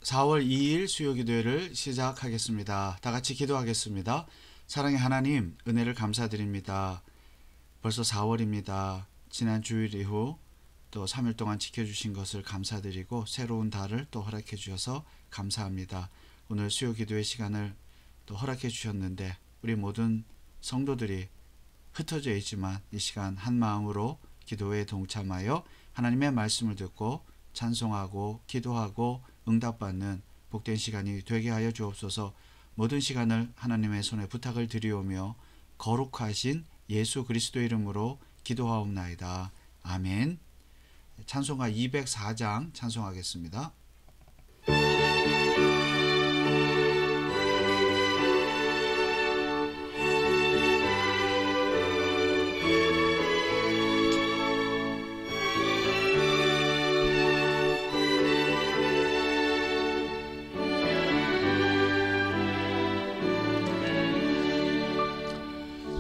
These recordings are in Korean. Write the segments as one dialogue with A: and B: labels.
A: 4월 2일 수요기도회를 시작하겠습니다. 다 같이 기도하겠습니다. 사랑의 하나님, 은혜를 감사드립니다. 벌써 4월입니다. 지난 주일 이후 또 3일 동안 지켜주신 것을 감사드리고 새로운 달을 또 허락해 주셔서 감사합니다. 오늘 수요기도회 시간을 또 허락해 주셨는데 우리 모든 성도들이 흩어져 있지만 이 시간 한 마음으로 기도에 동참하여 하나님의 말씀을 듣고 찬송하고 기도하고 응답받는 복된 시간이 되게 하여 주옵소서. 모든 시간을 하나님의 손에 부탁을 드리오며 거룩하신 예수 그리스도의 이름으로 기도하옵나이다. 아멘. 찬송가 204장 찬송하겠습니다.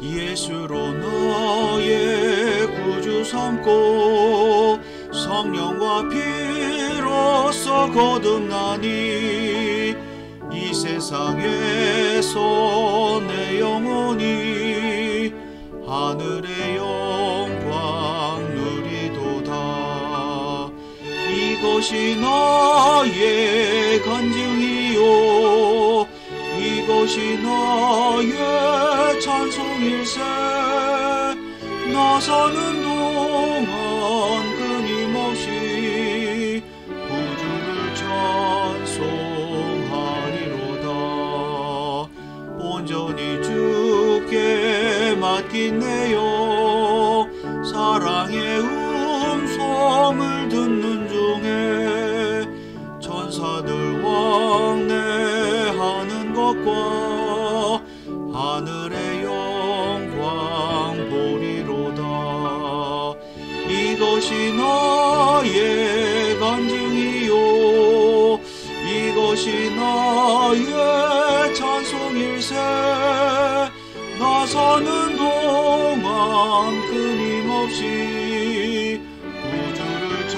A: 예수로 너의 구주 삼고 성령과 피로써 거듭나니 이 세상에서 내 영혼이 하늘의 영광 누리도다. 이것이 나의 간증이요 이것이 나의 찬송일세. 나 사는 동안 끊임없이 구주를 찬송하리로다. 온전히 주께 맡긴 내 영 사랑의 음성을 듣는 중에 천사들 왕래하는 것과 하늘의 영광 보리로다. 이것이 나의 간증이요 이것이 나의 찬송일세. 나 사는 동안 끊임없이 구주를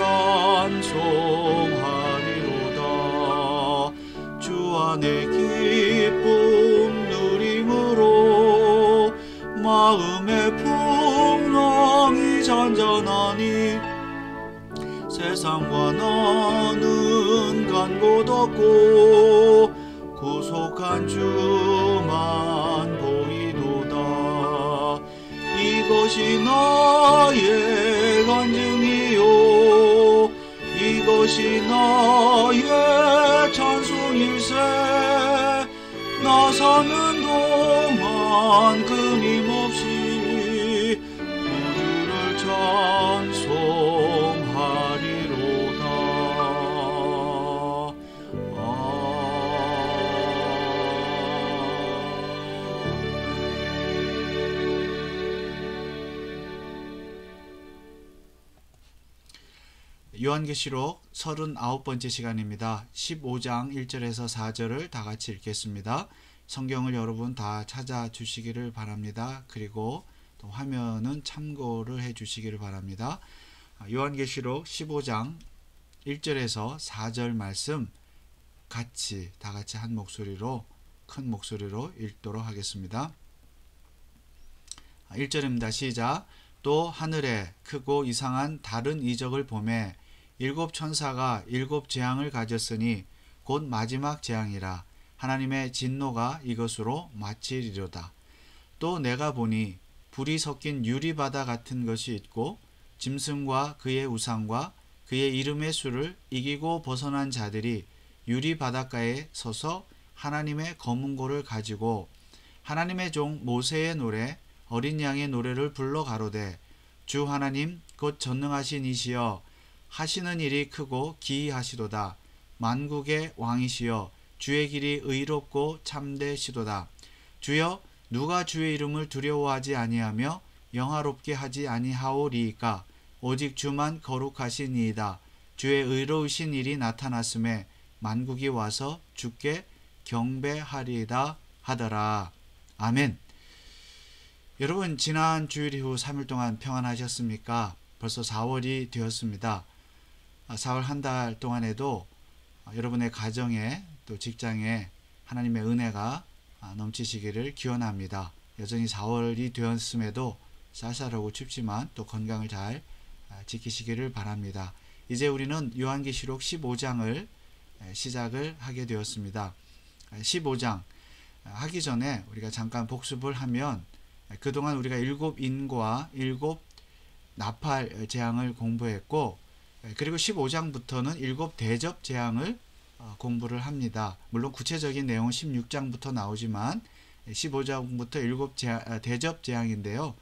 A: 찬송하리로다. 주 안에 기쁨 누림으로 마음의 풍랑이 잔잔하니 세상과 나는 간 곳 없고 구속한 주만 보이도다. 이것이 나의 간증이요 이것이 나의 찬송일세. 나 사는 동안 끊임없이 구주를 찬송하리로다. 요한계시록 39번째 시간입니다. 15장 1절에서 4절을 다 같이 읽겠습니다. 성경을 여러분 다 찾아주시기를 바랍니다. 그리고 또 화면은 참고를 해주시기를 바랍니다. 요한계시록 15장 1절에서 4절 말씀 같이 다 같이 한 목소리로 큰 목소리로 읽도록 하겠습니다. 1절입니다. 시작. 또 하늘에 크고 이상한 다른 이적을 보매 일곱 천사가 일곱 재앙을 가졌으니 곧 마지막 재앙이라. 하나님의 진노가 이것으로 마치리로다. 또 내가 보니 불이 섞인 유리바다 같은 것이 있고 짐승과 그의 우상과 그의 이름의 수를 이기고 벗어난 자들이 유리바닷가에 서서 하나님의 검은고를 가지고 하나님의 종 모세의 노래 어린 양의 노래를 불러 가로되 주 하나님 곧 전능하신 이시여 하시는 일이 크고 기이하시도다. 만국의 왕이시여 주의 길이 의롭고 참되시도다. 주여 누가 주의 이름을 두려워하지 아니하며 영화롭게 하지 아니하오리이까. 오직 주만 거룩하시니이다. 주의 의로우신 일이 나타났음에 만국이 와서 주께 경배하리이다 하더라. 아멘. 여러분 지난 주일 이후 3일 동안 평안하셨습니까? 벌써 4월이 되었습니다. 4월 한 달 동안에도 여러분의 가정에 또 직장에 하나님의 은혜가 넘치시기를 기원합니다. 여전히 4월이 되었음에도 쌀쌀하고 춥지만 또 건강을 잘 지키시기를 바랍니다. 이제 우리는 요한계시록 15장을 시작을 하게 되었습니다. 15장 하기 전에 우리가 잠깐 복습을 하면 그동안 우리가 7인과 7 나팔 재앙을 공부했고, 그리고 15장부터는 7 대접 재앙을 공부를 합니다. 물론 구체적인 내용은 16장부터 나오지만 15장부터 7 대접 재앙인데요.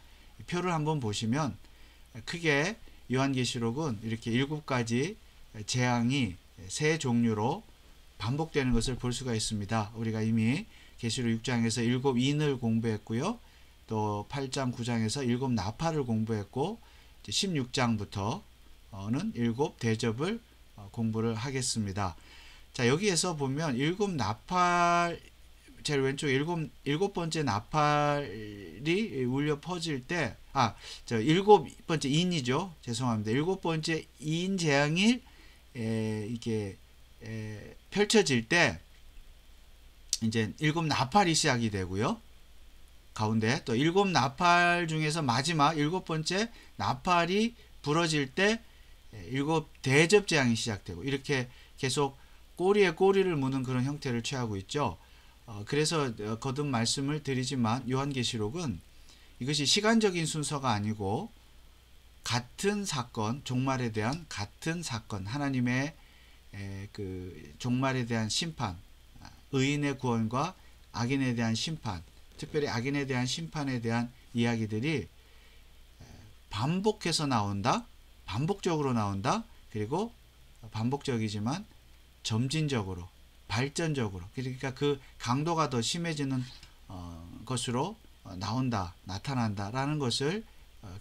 A: 표를 한번 보시면 크게 요한계시록은 이렇게 7가지 재앙이 세 종류로 반복되는 것을 볼 수가 있습니다. 우리가 이미 계시록 6장에서 7 인을 공부했고요. 또 8장 9장에서 7 나팔을 공부했고, 16장부터는 7 대접을 공부를 하겠습니다. 자, 여기에서 보면 7 나팔, 제일 왼쪽 7번째 나팔이 울려 퍼질 때, 7번째 인이죠. 죄송합니다. 7번째 인 재앙이 이게 펼쳐질 때 이제 7 나팔이 시작이 되고요. 가운데 또 7 나팔 중에서 마지막 7번째 나팔이 부러질 때 7 대접 재앙이 시작되고, 이렇게 계속 꼬리에 꼬리를 무는 그런 형태를 취하고 있죠. 그래서 거듭 말씀을 드리지만 요한계시록은 이것이 시간적인 순서가 아니고 같은 사건, 종말에 대한 같은 사건, 하나님의 그 종말에 대한 심판, 의인의 구원과 악인에 대한 심판, 특별히 악인에 대한 심판에 대한 이야기들이 반복해서 나온다, 반복적으로 나온다, 그리고 반복적이지만 점진적으로, 발전적으로, 그러니까 그 강도가 더 심해지는 것으로 나타난다 라는 것을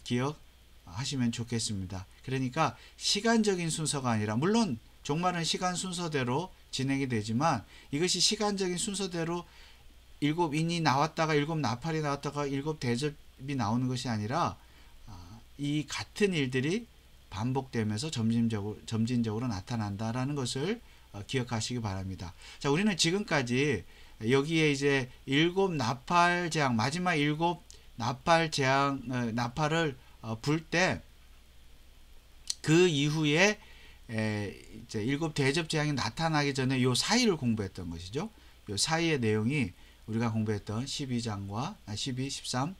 A: 기억하시면 좋겠습니다. 그러니까 시간적인 순서가 아니라, 물론 종말은 시간 순서대로 진행이 되지만 이것이 시간적인 순서대로 7 인이 나왔다가 7 나팔이 나왔다가 7 대접이 나오는 것이 아니라 이 같은 일들이 반복되면서 점진적으로 나타난다라는 것을 기억하시기 바랍니다. 자, 우리는 지금까지 여기에 이제 7 나팔 재앙, 마지막 7 나팔 재앙, 나팔을 불 때 그 이후에 이제 7 대접 재앙이 나타나기 전에 요 사이를 공부했던 것이죠. 요 사이의 내용이 우리가 공부했던 12장과 12, 13,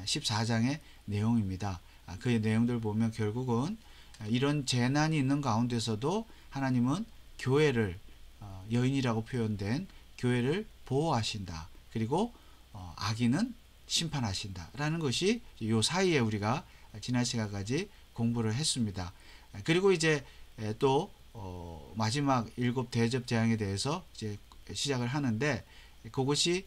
A: 14장의 내용입니다. 그 내용들 보면 결국은 이런 재난이 있는 가운데서도 하나님은 교회를, 여인이라고 표현된 교회를 보호하신다. 그리고 악인은 심판하신다 라는 것이 요 사이에 우리가 지난 시간까지 공부를 했습니다. 그리고 이제 또 마지막 7 대접 재앙에 대해서 이제 시작을 하는데, 그것이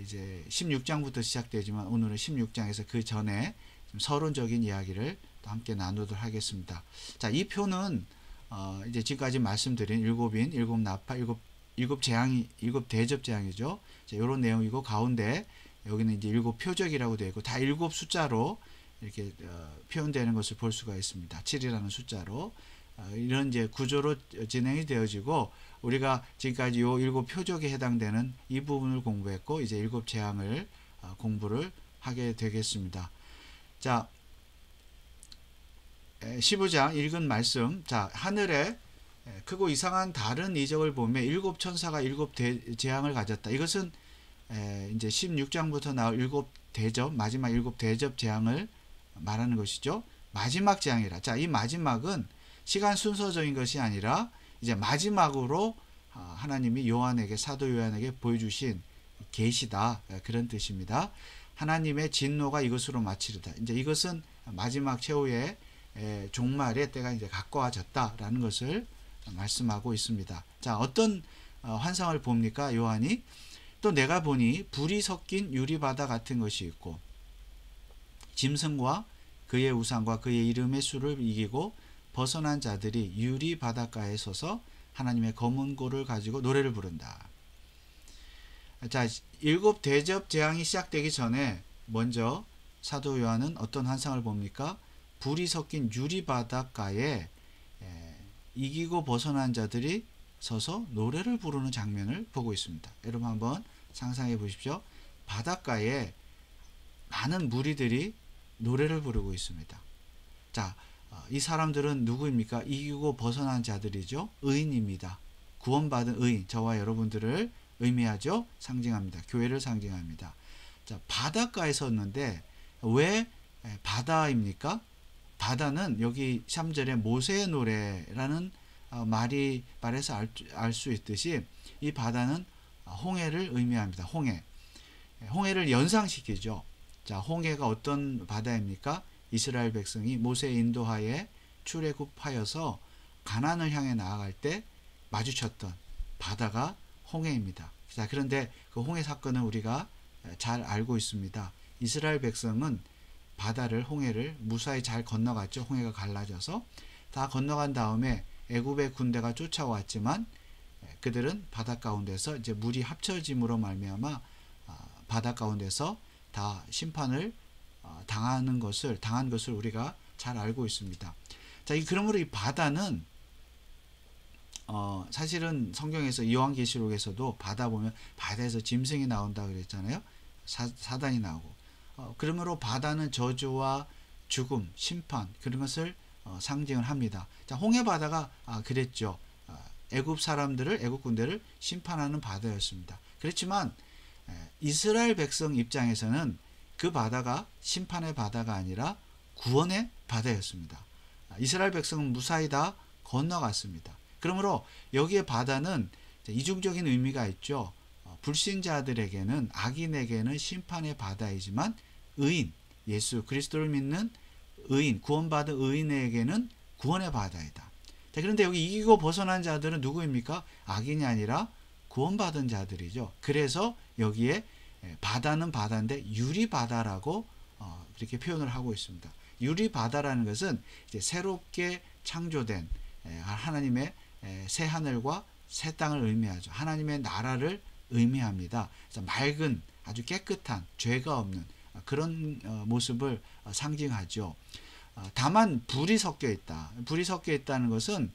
A: 이제 16장부터 시작되지만 오늘은 16장에서 그 전에 좀 서론적인 이야기를 또 함께 나누도록 하겠습니다. 자, 이 표는 이제 지금까지 말씀드린 7인, 7 나팔, 7 재앙이, 7 대접 재앙이죠. 이런 내용이고, 가운데 여기는 이제 7 표적이라고 되어 있고, 다 7 숫자로 이렇게 표현되는 것을 볼 수가 있습니다. 7이라는 숫자로 이런 이제 구조로 진행이 되어지고, 우리가 지금까지 요 7 표적에 해당되는 이 부분을 공부했고, 이제 7 재앙을 공부를 하게 되겠습니다. 자, 15장 읽은 말씀. 자, 하늘에 크고 이상한 다른 이적을 보며 7 천사가 7 재앙을 가졌다. 이것은 이제 16장부터 나올 7 대접, 마지막 7 대접 재앙을 말하는 것이죠. 마지막 재앙이라. 자, 이 마지막은 시간 순서적인 것이 아니라 이제 마지막으로 하나님이 요한에게, 사도 요한에게 보여주신 계시다, 그런 뜻입니다. 하나님의 진노가 이것으로 마치리다. 이제 이것은 마지막 최후의 종말의 때가 이제 가까워졌다라는 것을 말씀하고 있습니다. 자, 어떤 환상을 봅니까? 요한이 또 내가 보니 불이 섞인 유리바다 같은 것이 있고, 짐승과 그의 우상과 그의 이름의 수를 이기고 벗어난 자들이 유리 바닷가에 서서 하나님의 검은 고를 가지고 노래를 부른다. 자, 7 대접 재앙이 시작되기 전에 먼저 사도 요한은 어떤 환상을 봅니까? 불이 섞인 유리 바닷가에 이기고 벗어난 자들이 서서 노래를 부르는 장면을 보고 있습니다. 여러분 한번 상상해 보십시오. 바닷가에 많은 무리들이 노래를 부르고 있습니다. 자, 이 사람들은 누구입니까? 이기고 벗어난 자들이죠. 의인입니다. 구원받은 의인, 저와 여러분들을 의미하죠. 상징합니다. 교회를 상징합니다. 자, 바닷가에 섰는데 왜 바다입니까? 바다는 여기 3절에 모세의 노래라는 말에서 알 수 있듯이 이 바다는 홍해를 의미합니다. 홍해를 연상시키죠. 자, 홍해가 어떤 바다입니까? 이스라엘 백성이 모세의 인도하에 출애굽하여서 가나안을 향해 나아갈 때 마주쳤던 바다가 홍해입니다. 자, 그런데 그 홍해 사건은 우리가 잘 알고 있습니다. 이스라엘 백성은 홍해를 무사히 잘 건너갔죠. 홍해가 갈라져서 다 건너간 다음에 애굽의 군대가 쫓아왔지만 그들은 바다 가운데서 이제 물이 합쳐짐으로 말미암아 바다 가운데서 다 심판을 당한 것을 우리가 잘 알고 있습니다. 자, 그러므로 이 바다는 사실은 성경에서 요한계시록에서도 바다 보면 바다에서 짐승이 나온다 그랬잖아요. 사단이 나오고. 그러므로 바다는 저주와 죽음, 심판 그런 것을 상징을 합니다. 자, 홍해 바다가 그랬죠. 애굽 군대를 심판하는 바다였습니다. 그렇지만 이스라엘 백성 입장에서는 그 바다가 심판의 바다가 아니라 구원의 바다였습니다. 이스라엘 백성은 무사히 다 건너갔습니다. 그러므로 여기에 바다는 이중적인 의미가 있죠. 불신자들에게는, 악인에게는 심판의 바다이지만 의인, 예수 그리스도를 믿는 의인, 구원받은 의인에게는 구원의 바다이다. 자, 그런데 여기 이기고 벗어난 자들은 누구입니까? 악인이 아니라 구원받은 자들이죠. 그래서 여기에 바다는 바다인데 유리바다라고 그렇게 표현을 하고 있습니다. 유리바다라는 것은 이제 새롭게 창조된 하나님의 새 하늘과 새 땅을 의미하죠. 하나님의 나라를 의미합니다. 그래서 맑은 아주 깨끗한 죄가 없는 그런 모습을 상징하죠. 다만 불이 섞여 있다. 불이 섞여 있다는 것은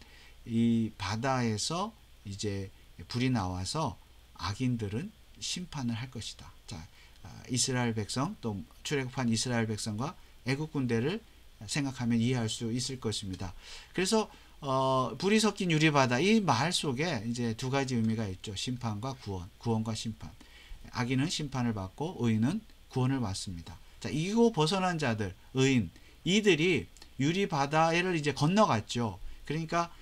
A: 이 바다에서 이제 불이 나와서 악인들은 심판을 할 것이다. 자, 이스라엘 백성 또 출애굽한 이스라엘 백성과 애굽 군대를 생각하면 이해할 수 있을 것입니다. 그래서 불이 섞인 유리바다 이 말 속에 이제 두 가지 의미가 있죠. 심판과 구원, 구원과 심판. 악인은 심판을 받고 의인은 구원을 받습니다. 자, 이기고 벗어난 자들, 의인 이들이 유리바다를 이제 건너갔죠. 그러니까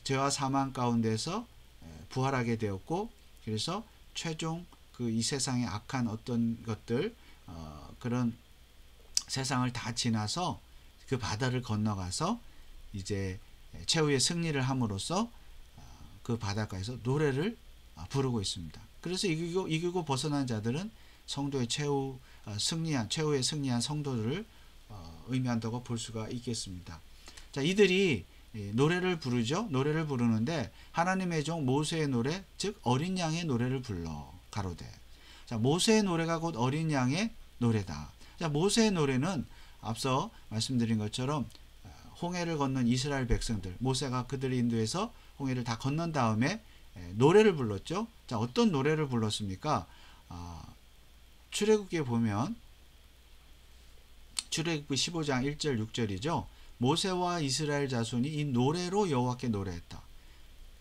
A: 죄와 사망 가운데서 부활하게 되었고, 그래서 최종 그 이 세상의 악한 어떤 것들 그런 세상을 다 지나서 그 바다를 건너가서 이제 최후의 승리를 함으로써 그 바닷가에서 노래를 부르고 있습니다. 그래서 이기고 벗어난 자들은 성도의 최후의 승리한 성도들을 의미한다고 볼 수가 있겠습니다. 자, 이들이 노래를 부르죠. 노래를 부르는데 하나님의 종 모세의 노래, 즉 어린 양의 노래를 불러 가로되. 자, 모세의 노래가 곧 어린 양의 노래다. 자, 모세의 노래는 앞서 말씀드린 것처럼 홍해를 건넌 이스라엘 백성들, 모세가 그들을 인도해서 홍해를 다 건넌 다음에 노래를 불렀죠. 자, 어떤 노래를 불렀습니까? 출애굽기에 보면 출애굽기 15장 1절 6절이죠. 모세와 이스라엘 자손이 이 노래로 여호와께 노래했다.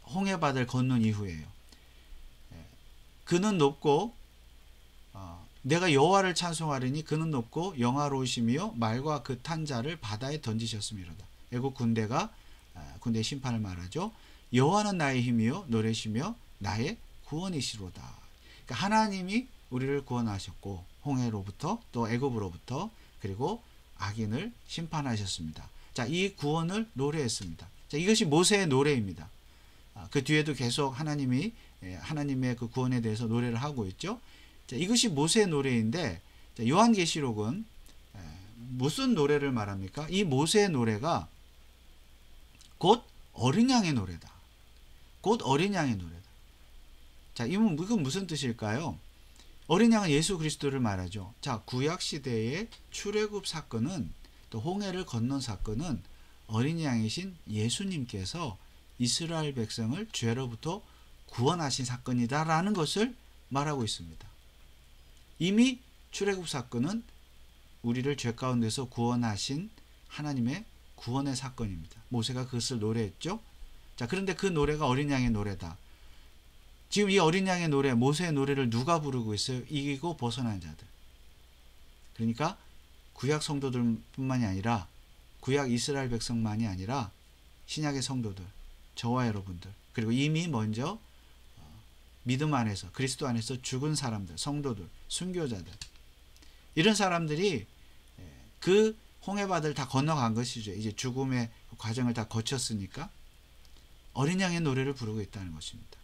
A: 홍해 바다를 건넌 이후에요. 그는 높고 내가 여호와를 찬송하리니 그는 높고 영화로우시며 말과 그 탄 자를 바다에 던지셨음이로다. 애국 군대의 심판을 말하죠. 여호와는 나의 힘이요 노래시며 나의 구원이시로다. 그러니까 하나님이 우리를 구원하셨고 홍해로부터 또 애굽으로부터 그리고 악인을 심판하셨습니다. 자, 이 구원을 노래했습니다. 자, 이것이 모세의 노래입니다. 그 뒤에도 계속 하나님의 그 구원에 대해서 노래를 하고 있죠. 자, 이것이 모세의 노래인데 요한계시록은 무슨 노래를 말합니까? 이 모세의 노래가 곧 어린 양의 노래다. 곧 어린 양의 노래다. 자, 이건 무슨 뜻일까요? 어린 양은 예수 그리스도를 말하죠. 자, 구약 시대의 출애굽 사건은 또 홍해를 건넌 사건은 어린 양이신 예수님께서 이스라엘 백성을 죄로부터 구원하신 사건이다라는 것을 말하고 있습니다. 이미 출애굽 사건은 우리를 죄 가운데서 구원하신 하나님의 구원의 사건입니다. 모세가 그것을 노래했죠. 자, 그런데 그 노래가 어린 양의 노래다. 지금 이 어린 양의 노래, 모세의 노래를 누가 부르고 있어요? 이기고 벗어난 자들. 그러니까 구약 성도들뿐만이 아니라 구약 이스라엘 백성만이 아니라 신약의 성도들, 저와 여러분들, 그리고 이미 먼저 믿음 안에서 그리스도 안에서 죽은 사람들, 성도들, 순교자들, 이런 사람들이 그 홍해바다를 다 건너간 것이죠. 이제 죽음의 과정을 다 거쳤으니까 어린 양의 노래를 부르고 있다는 것입니다.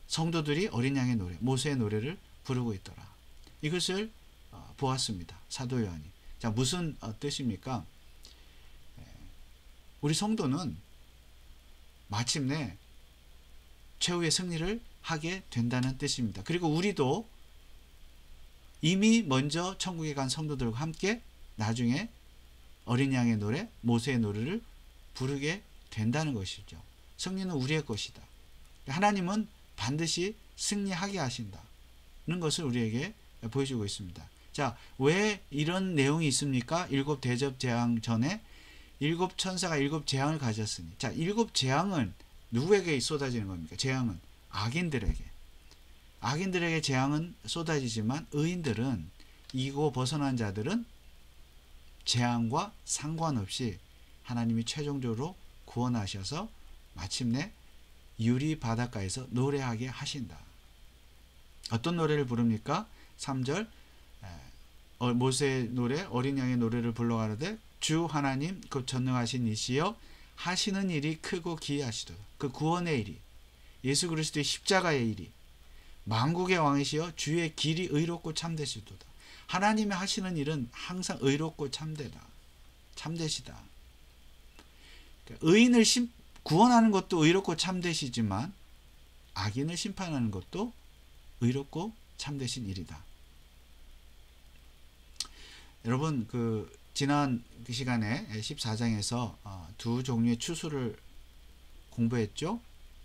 A: 성도들이 어린 양의 노래, 모세의 노래를 부르고 있더라. 이것을 보았습니다. 사도 요한이. 자, 무슨 뜻입니까? 우리 성도는 마침내 최후의 승리를 하게 된다는 뜻입니다. 그리고 우리도 이미 먼저 천국에 간 성도들과 함께 나중에 어린 양의 노래, 모세의 노래를 부르게 된다는 것이죠. 승리는 우리의 것이다. 하나님은 반드시 승리하게 하신다는 것을 우리에게 보여주고 있습니다. 자, 왜 이런 내용이 있습니까? 일곱 대접 재앙 전에 일곱 천사가 일곱 재앙을 가졌으니. 자, 일곱 재앙은 누구에게 쏟아지는 겁니까? 재앙은 악인들에게 재앙은 쏟아지지만 의인들은, 이고 벗어난 자들은 재앙과 상관없이 하나님이 최종적으로 구원하셔서 마침내 유리 바닷가에서 노래하게 하신다. 어떤 노래를 부릅니까? 3절 모세의 노래, 어린 양의 노래를 불러가르되 주 하나님 그 전능하신 이시여 하시는 일이 크고 기이하시도다. 그 구원의 일이, 예수 그리스도의 십자가의 일이, 만국의 왕이시여 주의 길이 의롭고 참되시도다. 하나님의 하시는 일은 항상 의롭고 참되시다. 그러니까 의인을 구원하는 것도 의롭고 참되시지만 악인을 심판하는 것도 의롭고 참되신 일이다. 여러분, 지난 시간에 14장에서 두 종류의 추수를 공부했죠.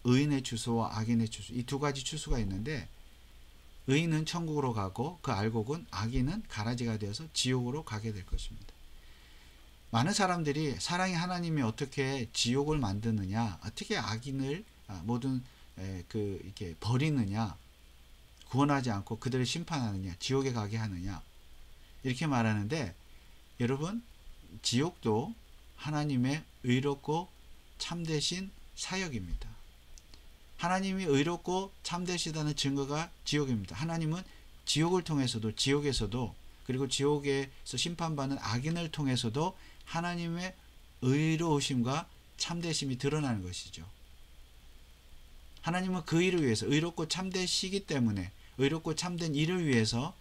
A: 의인의 추수와 악인의 추수, 이 두 가지 추수가 있는데, 의인은 천국으로 가고 그 알곡은, 악인은 가라지가 되어서 지옥으로 가게 될 것입니다. 많은 사람들이 사랑의 하나님이 어떻게 지옥을 만드느냐, 어떻게 악인을 모든 이렇게 버리느냐, 구원하지 않고 그들을 심판하느냐, 지옥에 가게 하느냐, 이렇게 말하는데, 여러분, 지옥도 하나님의 의롭고 참되신 사역입니다. 하나님이 의롭고 참되시다는 증거가 지옥입니다. 하나님은 지옥을 통해서도, 지옥에서도, 그리고 지옥에서 심판받는 악인을 통해서도 하나님의 의로우심과 참되심이 드러나는 것이죠. 하나님은 그 일을 위해서, 의롭고 참되시기 때문에 의롭고 참된 일을 위해서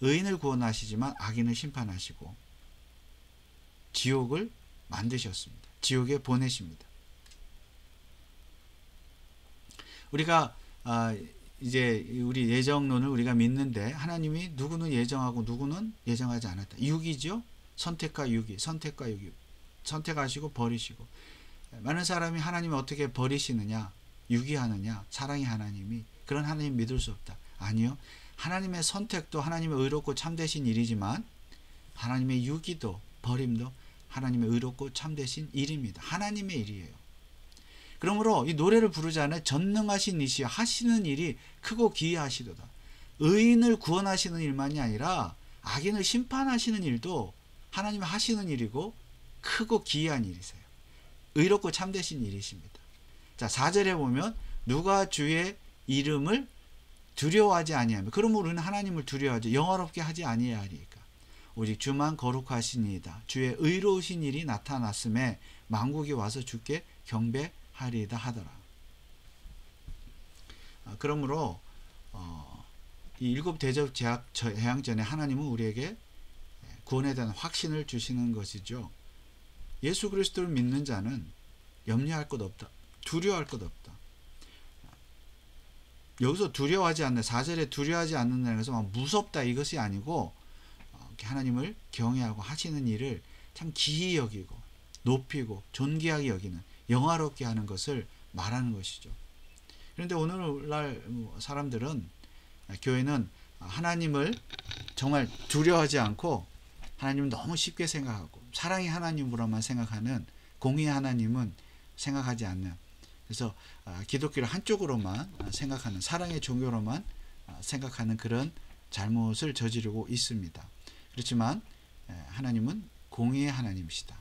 A: 의인을 구원하시지만 악인을 심판하시고 지옥을 만드셨습니다. 지옥에 보내십니다. 우리가 이제 우리 예정론을 우리가 믿는데, 하나님이 누구는 예정하고 누구는 예정하지 않았다. 유기죠. 선택과 유기, 선택과 유기, 선택하시고 버리시고. 많은 사람이 하나님을 어떻게 버리시느냐, 유기하느냐, 사랑의 하나님이, 그런 하나님 믿을 수 없다. 아니요, 하나님의 선택도 하나님의 의롭고 참되신 일이지만 하나님의 유기도 버림도 하나님의 의롭고 참되신 일입니다. 하나님의 일이에요. 그러므로 이 노래를 부르자는 전능하신 이시여 하시는 일이 크고 기이하시도다. 의인을 구원하시는 일만이 아니라 악인을 심판하시는 일도 하나님이 하시는 일이고 크고 기이한 일이세요. 의롭고 참되신 일이십니다. 자, 4절에 보면 누가 주의 이름을 두려워하지 아니하며, 그러므로 우리는 하나님을 두려워하지 영화롭게 하지 아니하리까. 오직 주만 거룩하시니이다. 주의 의로우신 일이 나타났음에 만국이 와서 주께 경배하리이다 하더라. 그러므로 이 일곱 대접 재앙 전에 하나님은 우리에게 구원에 대한 확신을 주시는 것이죠. 예수 그리스도를 믿는 자는 염려할 것 없다. 두려워할 것 없다. 여기서 두려워하지 않는, 4절에 두려워하지 않는다는 것은 막 무섭다 이것이 아니고, 하나님을 경외하고 하시는 일을 참 기이 여기고 높이고 존귀하게 여기는 영화롭게 하는 것을 말하는 것이죠. 그런데 오늘날 사람들은, 교회는 하나님을 정말 두려워하지 않고 하나님을 너무 쉽게 생각하고 사랑의 하나님으로만 생각하는, 공의의 하나님은 생각하지 않는, 그래서 기독교를 한쪽으로만 생각하는, 사랑의 종교로만 생각하는 그런 잘못을 저지르고 있습니다. 그렇지만 하나님은 공의의 하나님이시다.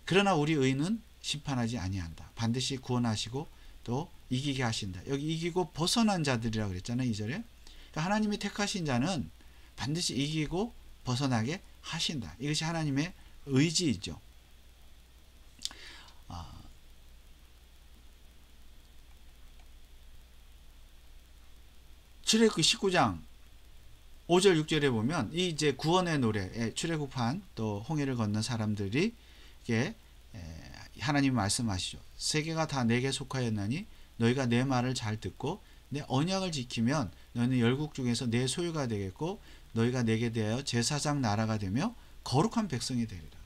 A: 그러나 우리 의는 심판하지 아니한다. 반드시 구원하시고 또 이기게 하신다. 여기 이기고 벗어난 자들이라고 그랬잖아요, 2절에. 그러니까 하나님이 택하신 자는 반드시 이기고 벗어나게 하신다. 이것이 하나님의 의지이죠. 출애굽기 19장 5절 6절에 보면 이 이제 구원의 노래, 출애굽한 또 홍해를 건넌 사람들이 이게 하나님이 말씀하시죠. 세계가 다 내게 속하였나니 너희가 내 말을 잘 듣고 내 언약을 지키면 너희는 열국 중에서 내 소유가 되겠고 너희가 내게 대하여 제사장 나라가 되며 거룩한 백성이 되리라.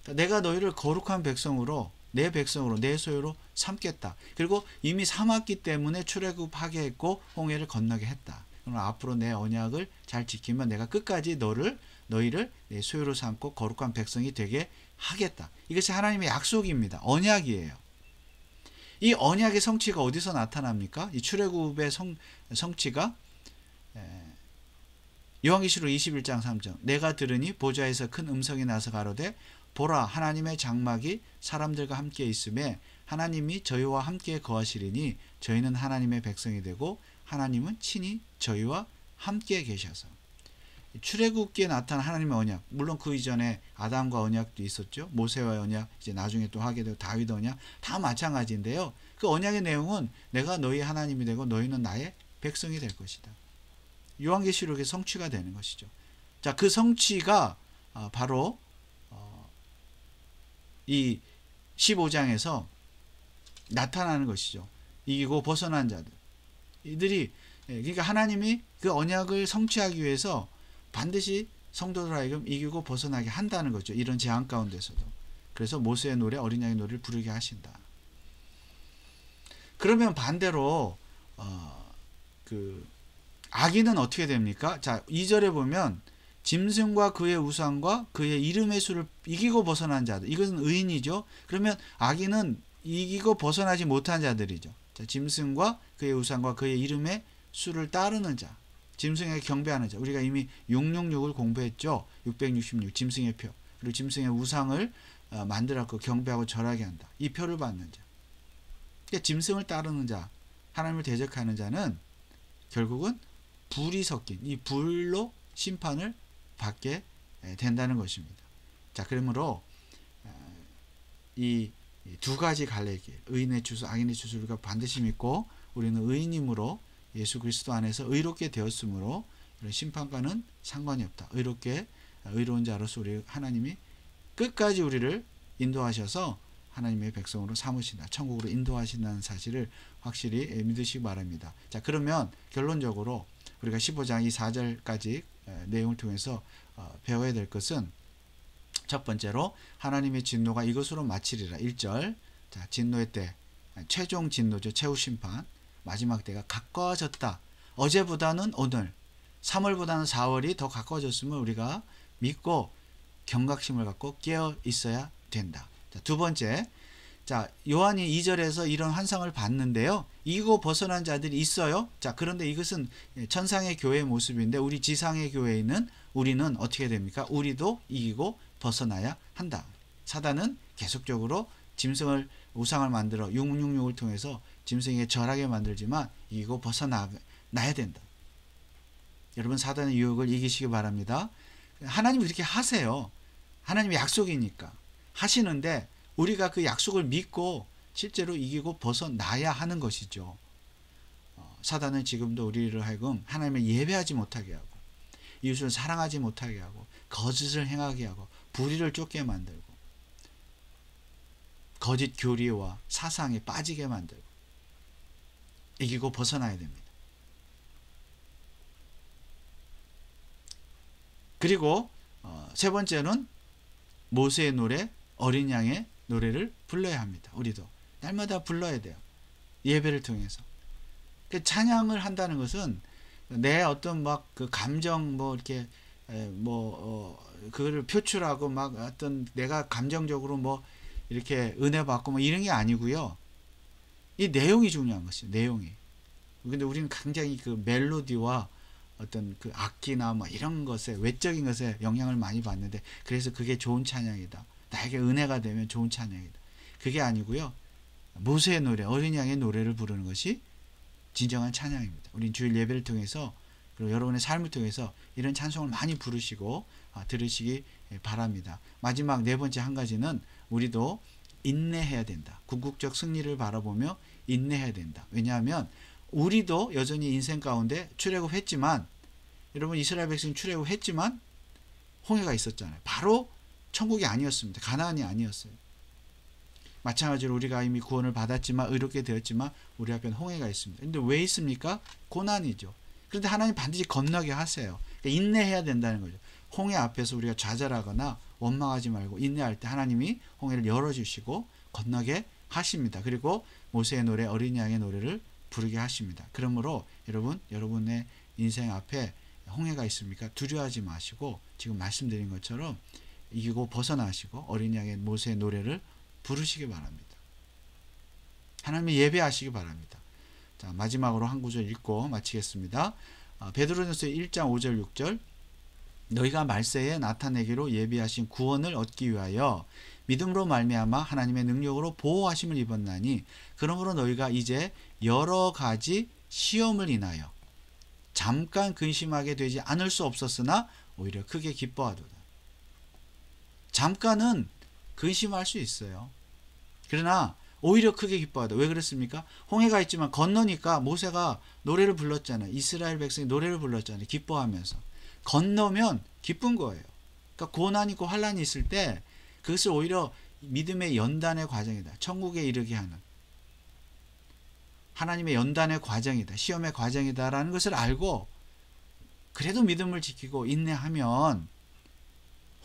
A: 그러니까 내가 너희를 거룩한 백성으로, 내 백성으로, 내 소유로 삼겠다. 그리고 이미 삼았기 때문에 출애굽하게 했고 홍해를 건너게 했다. 그럼 앞으로 내 언약을 잘 지키면 내가 끝까지 너희를 내 소유로 삼고 거룩한 백성이 되게 하겠다. 이것이 하나님의 약속입니다. 언약이에요. 이 언약의 성취가 어디서 나타납니까? 이 출애굽의 성취가 요한계시록 21장 3절. 내가 들으니 보좌에서 큰 음성이 나서 가로되 보라, 하나님의 장막이 사람들과 함께 있음에 하나님이 저희와 함께 거하시리니 저희는 하나님의 백성이 되고 하나님은 친히 저희와 함께 계셔서. 출애굽기에 나타난 하나님의 언약, 물론 그 이전에 아담과 언약도 있었죠. 모세와 언약, 이제 나중에 또 하게 되고 다윗 언약, 다 마찬가지인데요. 그 언약의 내용은 내가 너희 하나님이 되고 너희는 나의 백성이 될 것이다. 요한계시록의 성취가 되는 것이죠. 자, 그 성취가 바로 이 15장에서 나타나는 것이죠. 이기고 벗어난 자들. 이들이, 그러니까 하나님이 그 언약을 성취하기 위해서 반드시 성도들 하여금 이기고 벗어나게 한다는 거죠. 이런 재앙 가운데서도. 그래서 모세의 노래, 어린 양의 노래를 부르게 하신다. 그러면 반대로 악인은 어떻게 됩니까? 자, 2절에 보면 짐승과 그의 우상과 그의 이름의 수를 이기고 벗어난 자들. 이것은 의인이죠. 그러면 악인은 이기고 벗어나지 못한 자들이죠. 자, 짐승과 그의 우상과 그의 이름의 수를 따르는 자. 짐승에게 경배하는 자. 우리가 이미 666을 공부했죠. 666 짐승의 표. 그리고 짐승의 우상을 만들었고 경배하고 절하게 한다. 이 표를 받는 자. 그러니까 짐승을 따르는 자, 하나님을 대적하는 자는 결국은 불이 섞인 이 불로 심판을 받게 된다는 것입니다. 자, 그러므로 이 두 가지 갈래의 길, 의인의 주소, 악인의 주소를 우리가 반드시 믿고 우리는 의인임으로 예수 그리스도 안에서 의롭게 되었으므로 이런 심판과는 상관이 없다. 의로운 자로서 우리 하나님이 끝까지 우리를 인도하셔서 하나님의 백성으로 삼으신다. 천국으로 인도하신다는 사실을 확실히 믿으시기 바랍니다. 자, 그러면 결론적으로 우리가 15장 이 4절까지 내용을 통해서 배워야 될 것은 첫 번째로 하나님의 진노가 이것으로 마치리라. 1절. 자, 진노의 때, 최종 진노죠. 최후 심판. 마지막 때가 가까워졌다. 어제보다는 오늘, 3월보다는 4월이 더 가까워졌음을 우리가 믿고 경각심을 갖고 깨어 있어야 된다. 자, 두 번째. 자, 요한이 2절에서 이런 환상을 봤는데요. 이기고 벗어난 자들이 있어요. 자, 그런데 이것은 천상의 교회의 모습인데 우리 지상의 교회에 있는 우리는 어떻게 됩니까? 우리도 이기고 벗어나야 한다. 사단은 계속적으로 짐승을, 우상을 만들어 666을 통해서 짐승에게 절하게 만들지만 이기고 벗어나야 된다. 여러분, 사단의 유혹을 이기시기 바랍니다. 하나님이 그렇게 하세요. 하나님의 약속이니까 하시는데 우리가 그 약속을 믿고 실제로 이기고 벗어나야 하는 것이죠. 사단은 지금도 우리를 하여금 하나님을 예배하지 못하게 하고 이웃을 사랑하지 못하게 하고 거짓을 행하게 하고 불의를 쫓게 만들고 거짓 교리와 사상에 빠지게 만들고 이기고 벗어나야 됩니다. 그리고 세 번째는 모세의 노래, 어린 양의 노래를 불러야 합니다. 우리도 날마다 불러야 돼요. 예배를 통해서. 그 찬양을 한다는 것은 내 어떤 막 그 감정 뭐 이렇게 그거를 표출하고 막 어떤 내가 감정적으로 뭐 이렇게 은혜 받고 뭐 이런 게 아니고요. 이 내용이 중요한 것이에요. 내용이. 근데 우리는 굉장히 그 멜로디와 어떤 그 악기나 뭐 이런 것에 외적인 것에 영향을 많이 받는데, 그래서 그게 좋은 찬양이다, 나에게 은혜가 되면 좋은 찬양이다, 그게 아니고요. 모세의 노래, 어린 양의 노래를 부르는 것이 진정한 찬양입니다. 우린 주일 예배를 통해서 그리고 여러분의 삶을 통해서 이런 찬송을 많이 부르시고 들으시기 바랍니다. 마지막 네 번째 한 가지는 우리도 인내해야 된다. 궁극적 승리를 바라보며 인내해야 된다. 왜냐하면 우리도 여전히 인생 가운데 출애굽했지만, 여러분 이스라엘 백성 출애굽했지만 홍해가 있었잖아요. 바로 천국이 아니었습니다. 가나안이 아니었어요. 마찬가지로 우리가 이미 구원을 받았지만, 의롭게 되었지만 우리 앞에는 홍해가 있습니다. 근데 왜 있습니까? 고난이죠. 그런데 하나님 반드시 건너게 하세요. 그러니까 인내해야 된다는 거죠. 홍해 앞에서 우리가 좌절하거나 원망하지 말고 인내할 때 하나님이 홍해를 열어주시고 건너게 하십니다. 그리고 모세의 노래, 어린 양의 노래를 부르게 하십니다. 그러므로 여러분, 여러분의 인생 앞에 홍해가 있습니까? 두려워하지 마시고 지금 말씀드린 것처럼 이기고 벗어나시고 어린 양의 모세의 노래를 부르시기 바랍니다. 하나님의 예배하시기 바랍니다. 자, 마지막으로 한 구절 읽고 마치겠습니다. 베드로전서 1장 5절 6절 너희가 말세에 나타내기로 예비하신 구원을 얻기 위하여 믿음으로 말미암아 하나님의 능력으로 보호하심을 입었나니 그러므로 너희가 이제 여러 가지 시험을 인하여 잠깐 근심하게 되지 않을 수 없었으나 오히려 크게 기뻐하도다. 잠깐은 근심할 수 있어요. 그러나 오히려 크게 기뻐하다. 왜 그랬습니까? 홍해가 있지만 건너니까 모세가 노래를 불렀잖아요. 이스라엘 백성이 노래를 불렀잖아요. 기뻐하면서. 건너면 기쁜 거예요. 그러니까 고난 있고 환란이 있을 때 그것을 오히려 믿음의 연단의 과정이다. 천국에 이르게 하는 하나님의 연단의 과정이다. 시험의 과정이다라는 것을 알고 그래도 믿음을 지키고 인내하면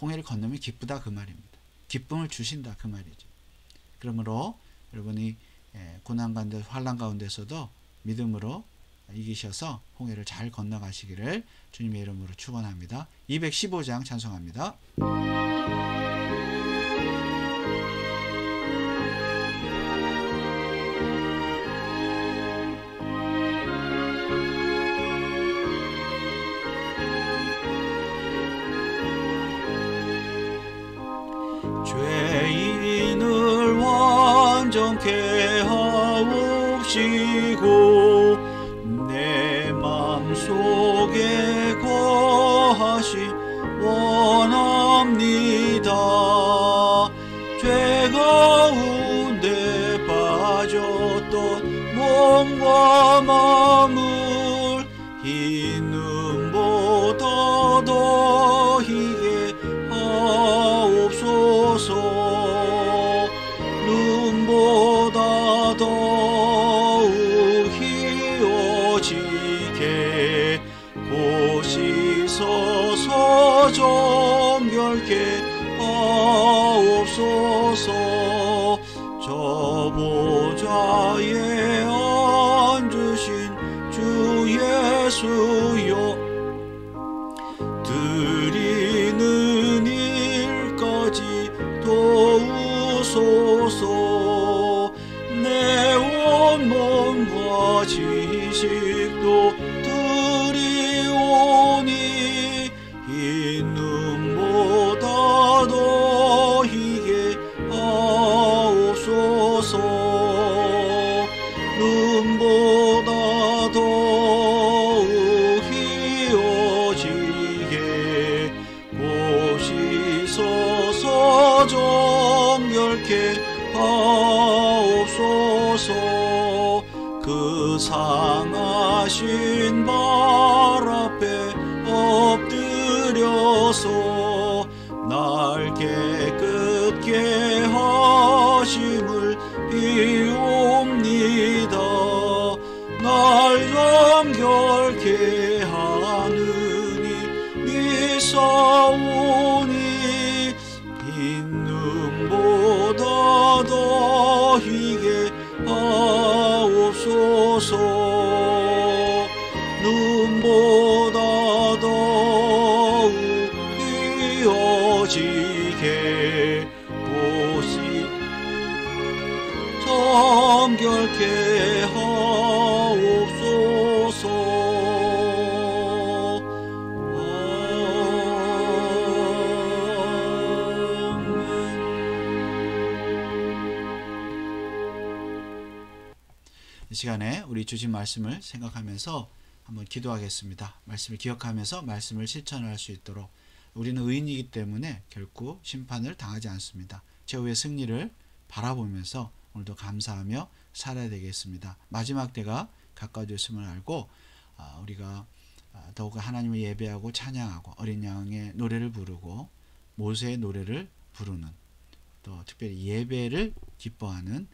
A: 홍해를 건너면 기쁘다 그 말입니다. 기쁨을 주신다 그 말이죠. 그러므로 여러분이 고난 가운데 환난 가운데서도 믿음으로 이기셔서 홍해를 잘 건너가시기를 주님의 이름으로 축원합니다. 215장 찬송합니다.
B: 죄인을 완전케 하옵시고 내 맘속에 거하시 원합니다. 죄 가운데 빠졌던 몸과 마음을 흰 눈보다 더 희게 하옵소서. 눈보다 더욱 희어지게 고시서서 정결케 하옵소서. 저 보좌에 앉으신 주 예수여 드리는 일까지 도우소서. 내 온몸과 지식도 드리오니 흰 눈보다 더 희게 하옵소서. 눈보다 더욱 희어지게 고시서서 정결케 하옵소서. 그 상하신 발 앞에 엎드려서 날 깨끗게 하심을 비옵니다. 날 정결케 하느니 미사오니 흰 눈보다 정결케 하옵소서.
A: 이 시간에 우리 주신 말씀을 생각하면서 한번 기도하겠습니다. 말씀을 기억하면서 말씀을 실천할 수 있도록. 우리는 의인이기 때문에 결코 심판을 당하지 않습니다. 최후의 승리를 바라보면서 오늘도 감사하며 살아야 되겠습니다. 마지막 때가 가까워졌음을 알고 우리가 더욱 하나님을 예배하고 찬양하고 어린 양의 노래를 부르고 모세의 노래를 부르는, 또 특별히 예배를 기뻐하는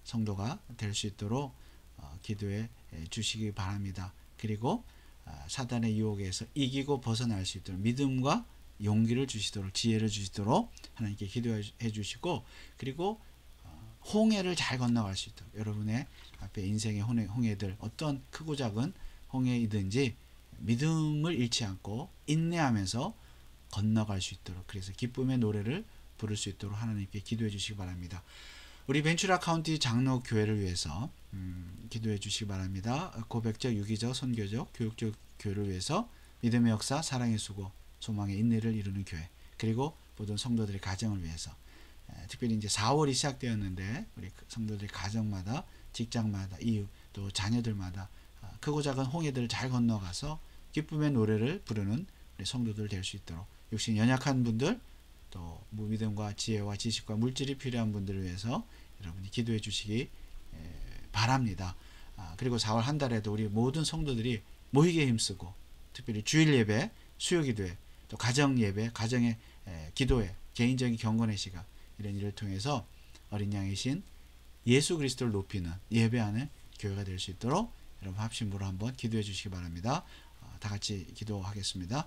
A: 성도가 될 수 있도록 기도해 주시기 바랍니다. 그리고 사단의 유혹에서 이기고 벗어날 수 있도록 믿음과 용기를 주시도록, 지혜를 주시도록 하나님께 기도해 주시고, 그리고 홍해를 잘 건너갈 수 있도록, 여러분의 앞에 인생의 홍해들, 어떤 크고 작은 홍해이든지 믿음을 잃지 않고 인내하면서 건너갈 수 있도록, 그래서 기쁨의 노래를 부를 수 있도록 하나님께 기도해 주시기 바랍니다. 우리 벤츄라 카운티 장로 교회를 위해서 기도해 주시기 바랍니다. 고백적, 유기적, 선교적, 교육적 교회를 위해서 믿음의 역사, 사랑의 수고, 소망의 인내를 이루는 교회, 그리고 모든 성도들의 가정을 위해서, 특별히 이제 4월이 시작되었는데 우리 성도들의 가정마다, 직장마다, 이웃, 또 자녀들마다 크고 작은 홍해들을 잘 건너가서 기쁨의 노래를 부르는 우리 성도들 될 수 있도록, 육신 연약한 분들, 또 믿음과 지혜와 지식과 물질이 필요한 분들을 위해서 여러분이 기도해 주시기 바랍니다. 그리고 4월 한 달에도 우리 모든 성도들이 모이게 힘쓰고, 특별히 주일 예배, 수요 기도회, 또 가정 예배, 가정의 기도회, 개인적인 경건의 시간, 이런 일을 통해서 어린 양이신 예수 그리스도를 높이는 예배하는 교회가 될 수 있도록 여러분 합심으로 한번 기도해 주시기 바랍니다. 다 같이 기도하겠습니다.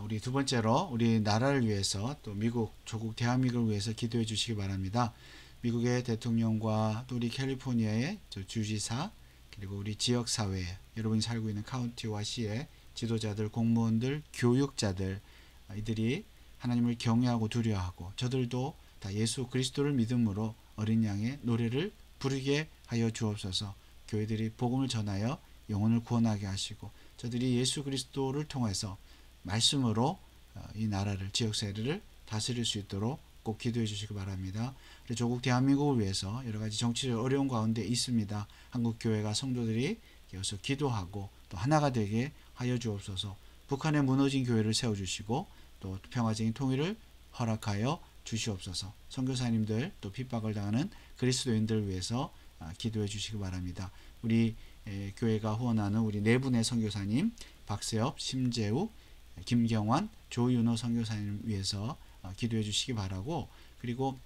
A: 우리 두 번째로 우리 나라를 위해서, 또 미국, 조국 대한민국을 위해서 기도해 주시기 바랍니다. 미국의 대통령과 또 우리 캘리포니아의 주지사, 그리고 우리 지역사회, 여러분이 살고 있는 카운티와 시의 지도자들, 공무원들, 교육자들, 이들이 하나님을 경외하고 두려워하고 저들도 다 예수 그리스도를 믿음으로 어린 양의 노래를 부르게 하여 주옵소서. 교회들이 복음을 전하여 영혼을 구원하게 하시고 저들이 예수 그리스도를 통해서 말씀으로 이 나라를, 지역사회를 다스릴 수 있도록 꼭 기도해 주시기 바랍니다. 조국 대한민국을 위해서 여러 가지 정치적 어려운 가운데 있습니다. 한국교회가 성도들이 여기서 기도하고 또 하나가 되게 하여 주옵소서. 북한에 무너진 교회를 세워주시고 또 평화적인 통일을 허락하여 주시옵소서. 선교사님들, 또 핍박을 당하는 그리스도인들을 위해서 기도해 주시기 바랍니다. 우리 교회가 후원하는 우리 네 분의 선교사님, 박세엽, 심재우, 김경환, 조윤호 선교사님 위해서 기도해 주시기 바라고, 그리고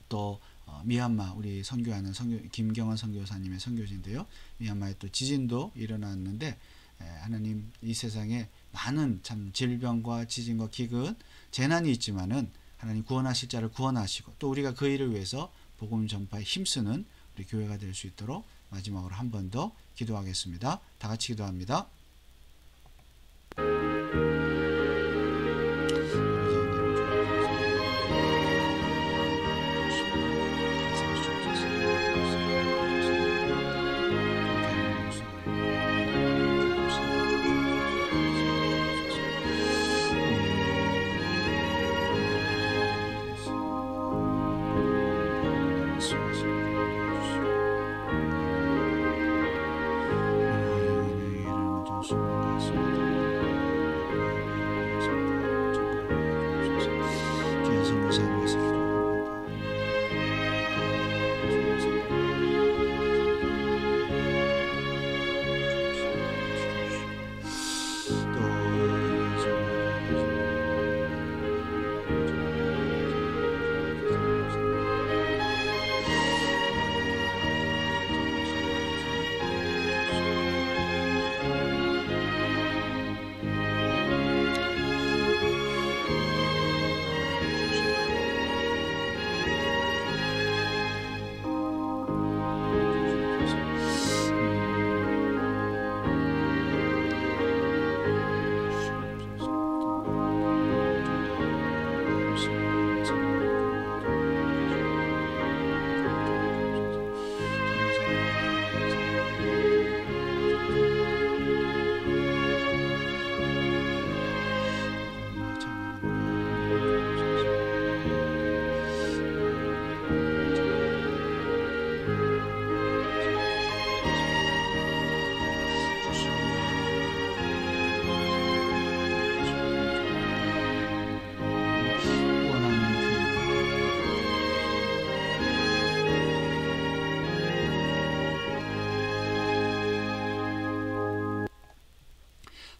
A: 또 미얀마 우리 선교하는 김경환 선교사님의 선교지인데요. 미얀마에 또 지진도 일어났는데 하나님 이 세상에 많은 참 질병과 지진과 기근 재난이 있지만은 하나님 구원하실 자를 구원하시고 또 우리가 그 일을 위해서 복음 전파에 힘쓰는 우리 교회가 될 수 있도록 마지막으로 한 번 더 기도하겠습니다. 다 같이 기도합니다.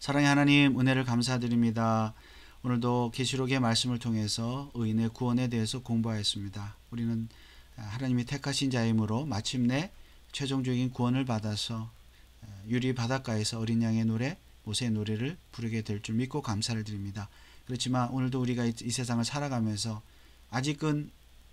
A: 사랑의 하나님, 은혜를 감사드립니다. 오늘도 계시록의 말씀을 통해서 의인의 구원에 대해서 공부하였습니다. 우리는 하나님이 택하신 자이므로 마침내 최종적인 구원을 받아서 유리 바닷가에서 어린 양의 노래, 모세의 노래를 부르게 될 줄 믿고 감사를 드립니다. 그렇지만 오늘도 우리가 이 세상을 살아가면서 아직은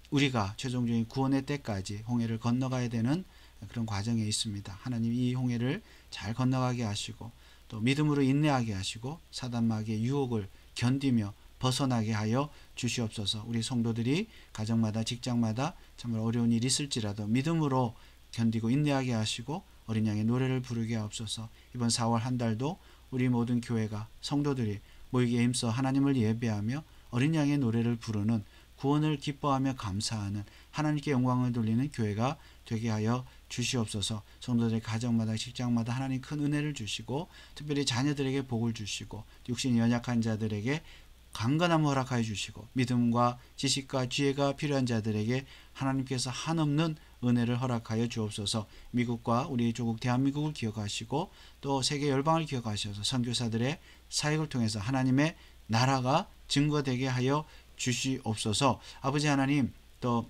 A: 우리가 최종적인 구원의 때까지 홍해를 건너가야 되는 그런 과정에 있습니다. 하나님 이 홍해를 잘 건너가게 하시고 또 믿음으로 인내하게 하시고 사단마귀의 유혹을 견디며 벗어나게 하여 주시옵소서. 우리 성도들이 가정마다 직장마다 정말 어려운 일이 있을지라도 믿음으로 견디고 인내하게 하시고 어린 양의 노래를 부르게 하옵소서. 이번 4월 한 달도 우리 모든 교회가 성도들이 모이기에 힘써 하나님을 예배하며 어린 양의 노래를 부르는 구원을 기뻐하며 감사하는 하나님께 영광을 돌리는 교회가 되게 하여 주시옵소서. 성도들의 가정마다 직장마다 하나님 큰 은혜를 주시고 특별히 자녀들에게 복을 주시고 육신이 연약한 자들에게 강건함을 허락하여 주시고 믿음과 지식과 지혜가 필요한 자들에게 하나님께서 한없는 은혜를 허락하여 주옵소서. 미국과 우리 조국 대한민국을 기억하시고 또 세계 열방을 기억하셔서 선교사들의 사역을 통해서 하나님의 나라가 증거되게 하여 주시옵소서. 아버지 하나님, 또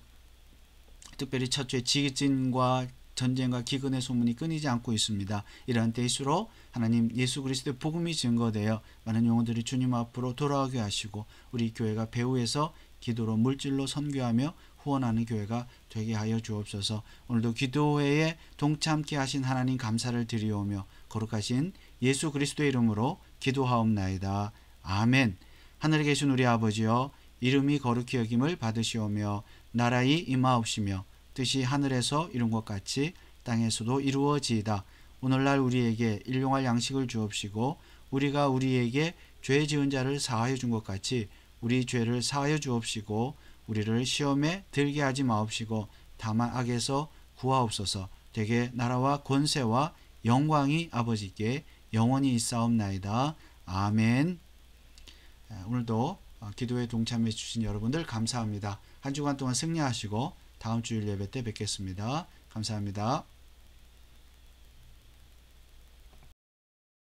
A: 특별히 첫째 지진과 전쟁과 기근의 소문이 끊이지 않고 있습니다. 이러한 때일수록 하나님 예수 그리스도의 복음이 증거되어 많은 영혼들이 주님 앞으로 돌아오게 하시고 우리 교회가 배후에서 기도로 물질로 선교하며 후원하는 교회가 되게 하여 주옵소서. 오늘도 기도회에 동참케 하신 하나님 감사를 드리오며 거룩하신 예수 그리스도의 이름으로 기도하옵나이다. 아멘. 하늘에 계신 우리 아버지여, 이름이 거룩히 여김을 받으시오며 나라의 임하옵시며 뜻이 하늘에서 이룬 것 같이 땅에서도 이루어지이다. 오늘날 우리에게 일용할 양식을 주옵시고 우리가 우리에게 죄 지은 자를 사하여 준 것 같이 우리 죄를 사하여 주옵시고 우리를 시험에 들게 하지 마옵시고 다만 악에서 구하옵소서. 되게 나라와 권세와 영광이 아버지께 영원히 있사옵나이다. 아멘. 오늘도 기도에 동참해 주신 여러분들 감사합니다. 한 주간 동안 승리하시고 다음 주일 예배 때 뵙겠습니다. 감사합니다.